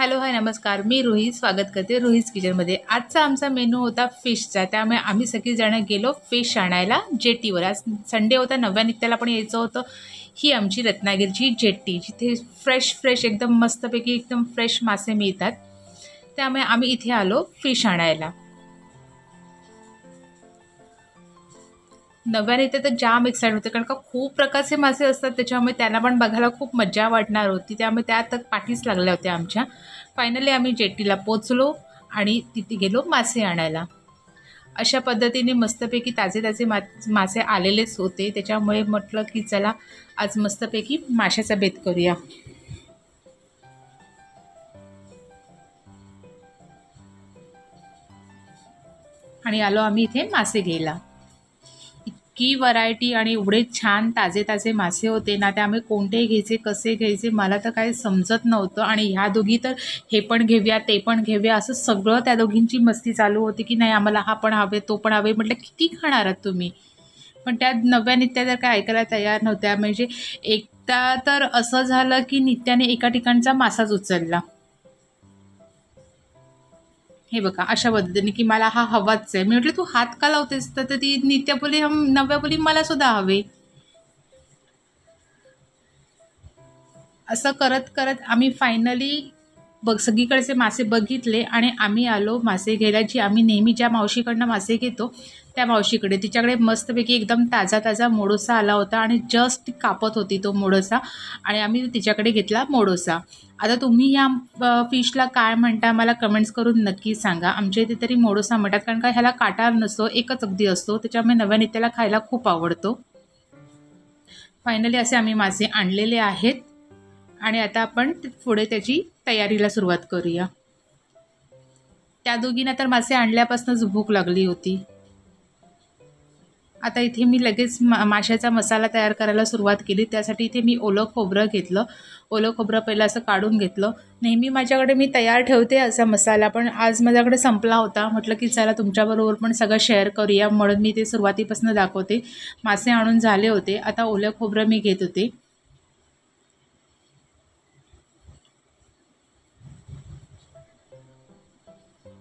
Hello, हाय, नमस्कार. मी रुही स्वागत करते रुहीज किचनमध्ये. आजचा आमचा मेनू होता फिशचा. त्यामुळे आम्ही सगळीजणं गेलो फिश आणायला जेटीवर. आज संडे होता, नव्या नित्याला पण यायचं होतं. ही आमची रत्नागिरीची जेट्टी, जिथे फ्रेश फ्रेश एकदम मस्तपैकी एकदम फ्रेश मासे मिळतात. त्यामुळे आम्ही इथे आलो फिश आणायला. नव्याने तर जाम एक्साइट होते, कारण का खूप प्रकारचे मासे असतात, त्याच्यामुळे त्यांना पण बघायला खूप मजा वाटणार होती. त्यामुळे त्या तर पाठीच लागल्या होत्या आमच्या. फायनली आम्ही जेट्टीला पोचलो आणि तिथे गेलो मासे आणायला. अशा पद्धतीने मस्तपैकी ताजे ताजे मासे आलेलेच होते, त्याच्यामुळे म्हटलं की चला आज मस्तपैकी माशाचा बेत करूया. आणि आलो आम्ही इथे मासे घ्यायला. इतकी व्हरायटी आणि एवढे छान ताजे ताजे मासे होते ना, त्यामुळे कोणते घ्यायचे कसे घ्यायचे मला तर काही समजत नव्हतं. आणि ह्या दोघी तर हे पण घेऊया ते पण घेऊया असं सगळं त्या दोघींची मस्ती चालू होती की नाही आम्हाला हा पण हवे तो पण हवे. म्हटलं किती खाणार आहात तुम्ही. पण त्या नव्या नित्या तर काय ऐकायला तयार नव्हत्या. म्हणजे एकदा तर असं झालं की नित्याने एका ठिकाणचा मासाच उचलला. हे बघा अशा पद्धतीने की मला हा हवाच आहे. मी म्हटलं तू हात का लावतेस, तर ती नित्या बोली हम नव्या बोली मला सुद्धा हवे. असं करत करत आम्ही फायनली सगळीकडचे मासे बघितले आणि आम्ही आलो मासे घ्यायला. जी आम्ही नेहमी ज्या मावशीकडनं मासे घेतो त्या मावशीकडे. तिच्याकडे मस्तपैकी एकदम ताजा ताजा मोडोसा आला होता आणि जस्ट कापत होती तो मोडोसा, आणि आम्ही तिच्याकडे घेतला मोडोसा. आता तुम्ही या फिशला काय म्हणता मला कमेंट्स करून नक्की सांगा. आमच्या इथे तरी मोडोसा म्हणतात, कारण का ह्याला काटा नसतो, एकच अगदी असतो, त्याच्यामुळे नव्या नित्याला खायला खूप आवडतो. फायनली असे आम्ही मासे आणलेले आहेत आणि आता आपण पुढे त्याची तयारीला सुरुवात करूया. त्या दोघींना तर मासे आणल्यापासूनच भूक लागली होती. आता इथे मी लगेच माशाचा मसाला तयार करायला सुरुवात केली. त्यासाठी इथे मी ओलं खोबरं घेतलं. ओलं खोबरं पहिलं असं काढून घेतलं. नेहमी माझ्याकडे मी तयार ठेवते असा मसाला, पण आज माझ्याकडे संपला होता. म्हटलं की चला तुमच्याबरोबर पण सगळं शेअर करूया, म्हणून मी ते सुरुवातीपासून दाखवते. मासे आणून झाले होते, आता ओलं खोबरं मी घेत होते.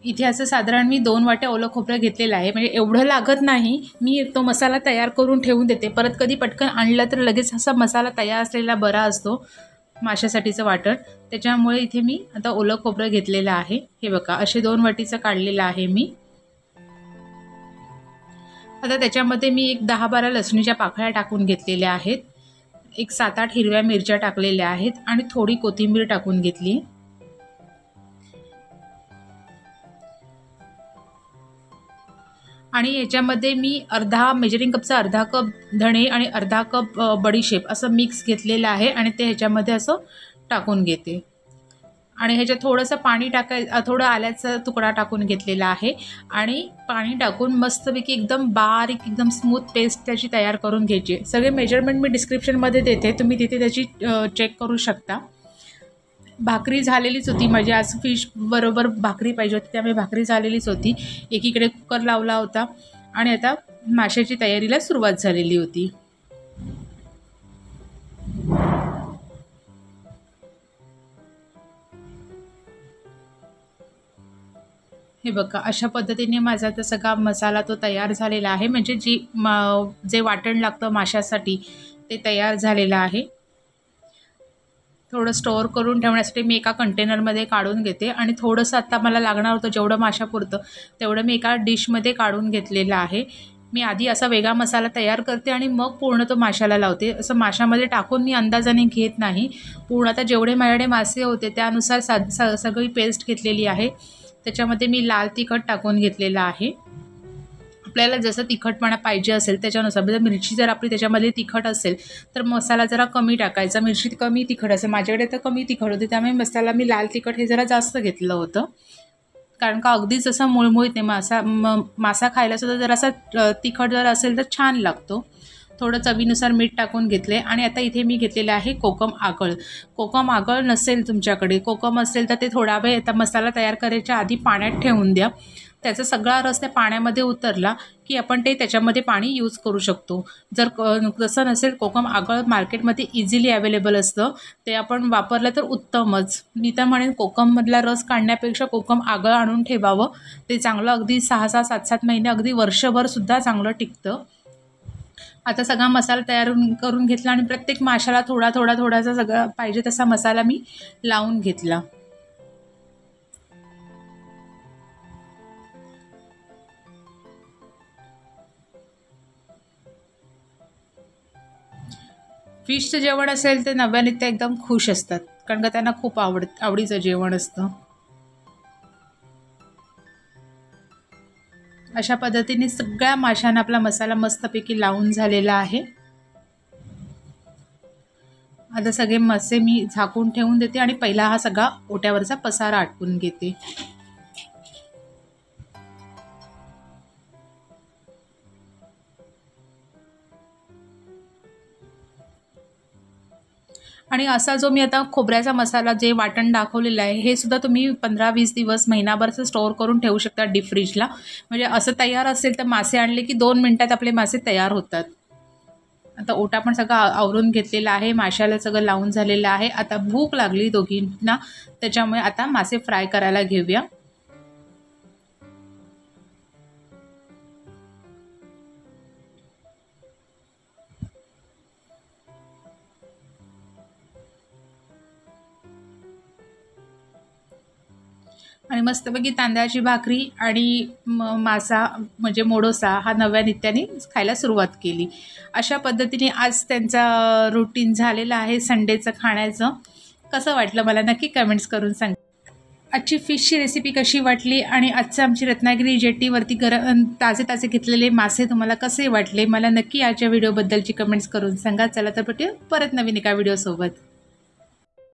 इथे असं साधारण मी 2 वाट्या ओलं खोबरं घेतलेलं आहे. म्हणजे एवढं लागत नाही. मी तो मसाला तयार करून ठेवून देते. परत कधी पटकन आणलं तर लगेच असा मसाला तयार असलेला बरा असतो माशासाठीचं वाटण. त्याच्यामुळे इथे मी आता ओलं खोबरं घेतलेलं आहे. हे बघा असे 2 वाटीचं काढलेलं आहे मी. आता त्याच्यामध्ये मी एक 10-12 लसणीच्या पाकळ्या टाकून घेतलेल्या आहेत. एक 7-8 हिरव्या मिरच्या टाकलेल्या आहेत आणि थोडी कोथिंबीर टाकून घेतली. आणि याच्यामध्ये मी मेजरिंग कपचा अर्धा कप धणे आणि अर्धा कप बडीशेप असं मिक्स घेतलेलं आहे आणि ते ह्याच्यामध्ये असं टाकून घेते. आणि ह्याच्यात थोडंसं पाणी थोडं आल्याचा तुकडा टाकून घेतलेला आहे आणि पाणी टाकून मस्तपैकी एकदम बारीक एकदम स्मूथ पेस्ट त्याची तयार करून घ्यायची. सगळे मेजरमेंट मी डिस्क्रिप्शनमध्ये देते, तुम्ही तिथे त्याची चेक करू शकता. भाकरी झालेलीच होती माझी. आज फिश बरोबर भाकरी पाहिजे होती, त्यामुळे भाकरी झालेलीच होती. एकीकडे कुकर लावला होता आणि आता माशाची तयारीला सुरुवात झालेली होती. हे बघा अशा पद्धतीने माझा आता सगळा मसाला तो तयार झालेला आहे. म्हणजे जे वाटण लागतं माशासाठी ते तयार झालेलं आहे. थोडं स्टोअर करून ठेवण्यासाठी मी एका कंटेनरमध्ये काढून घेते आणि थोडंसं आता मला लागणार होतं जेवढं माशापुरतं तेवढं मी एका डिशमध्ये काढून घेतलेलं आहे. मी आधी असा वेगळा मसाला तयार करते आणि मग पूर्ण तो माशाला लावते. असं माशामध्ये टाकून मी अंदाजाने घेत नाही. पूर्ण आता जेवढे माझ्याकडे मासे होते त्यानुसार सगळी पेस्ट घेतलेली आहे. त्याच्यामध्ये मी लाल तिखट टाकून घेतलेलं आहे. आपल्याला जसं तिखटपणा पाहिजे असेल त्याच्यानुसार. म्हणजे मिरची जर आपली त्याच्यामध्ये तिखट असेल तर मसाला जरा कमी टाकायचा. मिरची कमी तिखट असेल, माझ्याकडे तर कमी तिखट होते त्यामुळे मसाला मी लाल तिखट हे जरा जास्त घेतलं होतं. कारण का अगदीच असं मुळमुळीत नाही. मासा खायलासुद्धा जरासा तिखट जर असेल तर छान लागतो. थोडं चवीनुसार मीठ टाकून घेतले आणि आता इथे मी घेतलेलं आहे कोकम आगळ. कोकम आगळ नसेल तुमच्याकडे, कोकम असेल तर ते थोडा वेळ आता मसाला तयार करायच्या आधी पाण्यात ठेवून द्या. त्याचा सगळा रस त्या पाण्यामध्ये उतरला की आपण ते त्याच्यामध्ये पाणी यूज करू शकतो. जर तसं नसेल, कोकम आगळ मार्केटमध्ये इझिली अवेलेबल असतं, ते आपण वापरलं तर उत्तमच. मी तर म्हणेन कोकममधला रस काढण्यापेक्षा कोकम आगळ आणून ठेवावं, ते चांगलं अगदी 6-6, 7-7 महिने, अगदी वर्षभरसुद्धा चांगलं टिकतं. आता सगळा मसाला तयार करून घेतला आणि प्रत्येक माशाला थोडासा सगळा पाहिजे तसा मसाला मी लावून घेतला. फिशचं जेवण असेल तर नव्याने ते एकदम खुश असतात, कारण का त्यांना खूप आवडीचं जेवण असतं. अशा पद्धतीने सगळ्या माशांना आपला मसाला मस्तपैकी लावून झालेला आहे. आता सगळे मासे मी झाकून ठेवून देते आणि पहिला हा सगळा ओट्यावरचा पसारा आटवून घेते. आणि असा जो मी आता खोबऱ्याचा मसाला जे वाटण दाखवलेलं आहे, हे सुद्धा तुम्ही 15-20 दिवस, महिनाभरचं स्टोअर करून ठेवू शकता डीप फ्रीजला. म्हणजे असं तयार असेल तर मासे आणले की 2 मिनिटात आपले मासे तयार होतात. आता ओटा पण सगळं आवरून घेतलेला आहे, माशाला सगळं लावून झालेलं आहे. आता भूक लागली दोघींना, त्याच्यामुळे आता मासे फ्राय करायला घेऊया. आणि मस्तपैकी तांदळाची भाकरी आणि मासा म्हणजे मोडोसा हा नव्या नित्याने खायला सुरुवात केली. अशा पद्धतीने आज त्यांचा रुटीन झालेलं आहे संडेचं खाण्याचं. कसं वाटलं मला नक्की कमेंट्स करून सांग. आजची फिशची रेसिपी कशी वाटली आणि आजचं आमची रत्नागिरी जेटीवरती ताजे ताजे घेतलेले मासे तुम्हाला कसे वाटले, मला नक्की आजच्या व्हिडिओबद्दलची कमेंट्स करून सांगा. चला तर भेटूया परत नवीन एका व्हिडिओसोबत.